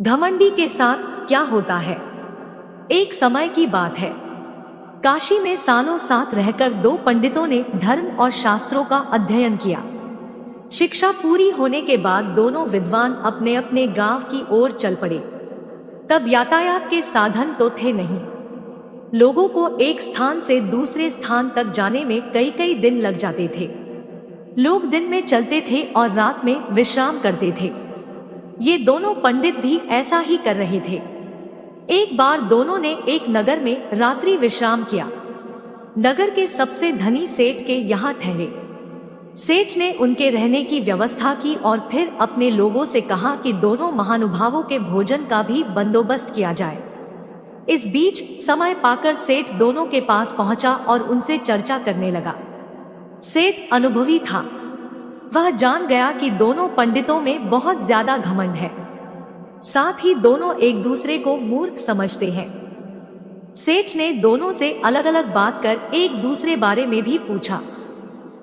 घमंडी के साथ क्या होता है। एक समय की बात है, काशी में सालों साथ रहकर दो पंडितों ने धर्म और शास्त्रों का अध्ययन किया। शिक्षा पूरी होने के बाद दोनों विद्वान अपने अपने गांव की ओर चल पड़े। तब यातायात के साधन तो थे नहीं। लोगों को एक स्थान से दूसरे स्थान तक जाने में कई कई दिन लग जाते थे। लोग दिन में चलते थे और रात में विश्राम करते थे। ये दोनों पंडित भी ऐसा ही कर रहे थे। एक बार दोनों ने एक नगर में रात्रि विश्राम किया। नगर के सबसे धनी सेठ के यहाँ ठहरे। सेठ ने उनके रहने की व्यवस्था की और फिर अपने लोगों से कहा कि दोनों महानुभावों के भोजन का भी बंदोबस्त किया जाए। इस बीच समय पाकर सेठ दोनों के पास पहुंचा और उनसे चर्चा करने लगा। सेठ अनुभवी था। वह जान गया कि दोनों पंडितों में बहुत ज्यादा घमंड है। साथ ही दोनों एक दूसरे को मूर्ख समझते हैं। सेठ ने दोनों से अलग अलग बात कर एक दूसरे बारे में भी पूछा।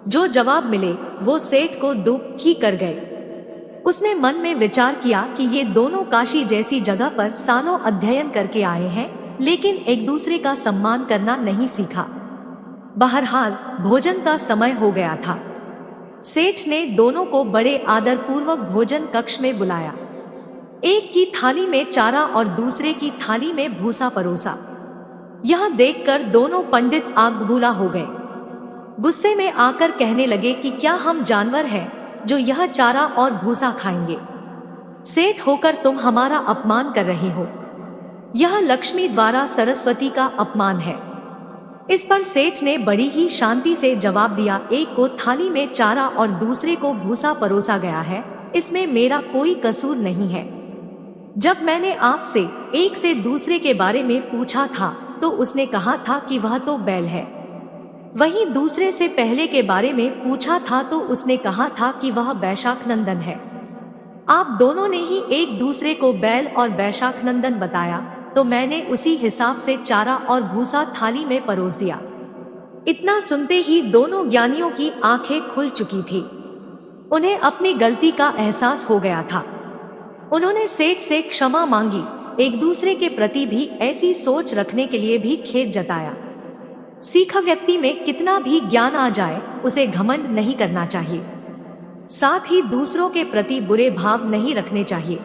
जो जवाब मिले वो सेठ को दुखी कर गए। उसने मन में विचार किया कि ये दोनों काशी जैसी जगह पर सालों अध्ययन करके आए हैं, लेकिन एक दूसरे का सम्मान करना नहीं सीखा। बहरहाल भोजन का समय हो गया था। सेठ ने दोनों को बड़े आदर पूर्वक भोजन कक्ष में बुलाया। एक की थाली में चारा और दूसरे की थाली में भूसा परोसा। यह देखकर दोनों पंडित आग बबूला हो गए। गुस्से में आकर कहने लगे कि क्या हम जानवर हैं जो यह चारा और भूसा खाएंगे। सेठ होकर तुम हमारा अपमान कर रहे हो। यह लक्ष्मी द्वारा सरस्वती का अपमान है। इस पर सेठ ने बड़ी ही शांति से जवाब दिया, एक को थाली में चारा और दूसरे को भूसा परोसा गया है, इसमें मेरा कोई कसूर नहीं है। जब मैंने आपसे एक से दूसरे के बारे में पूछा था तो उसने कहा था कि वह तो बैल है। वहीं दूसरे से पहले के बारे में पूछा था तो उसने कहा था कि वह बैशाख नंदन है। आप दोनों ने ही एक दूसरे को बैल और बैशाख नंदन बताया, तो मैंने उसी हिसाब से चारा और भूसा थाली में परोस दिया। इतना सुनते ही दोनों ज्ञानियों की आंखें खुल चुकी थी। उन्हें अपनी गलती का एहसास हो गया था। उन्होंने सेठ से क्षमा मांगी। एक दूसरे के प्रति भी ऐसी सोच रखने के लिए भी खेद जताया। सीखा व्यक्ति में कितना भी ज्ञान आ जाए, उसे घमंड नहीं करना चाहिए। साथ ही दूसरों के प्रति बुरे भाव नहीं रखने चाहिए।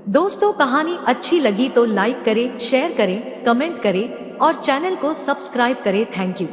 दोस्तों, कहानी अच्छी लगी तो लाइक करें, शेयर करें, कमेंट करें और चैनल को सब्सक्राइब करें। Thank you.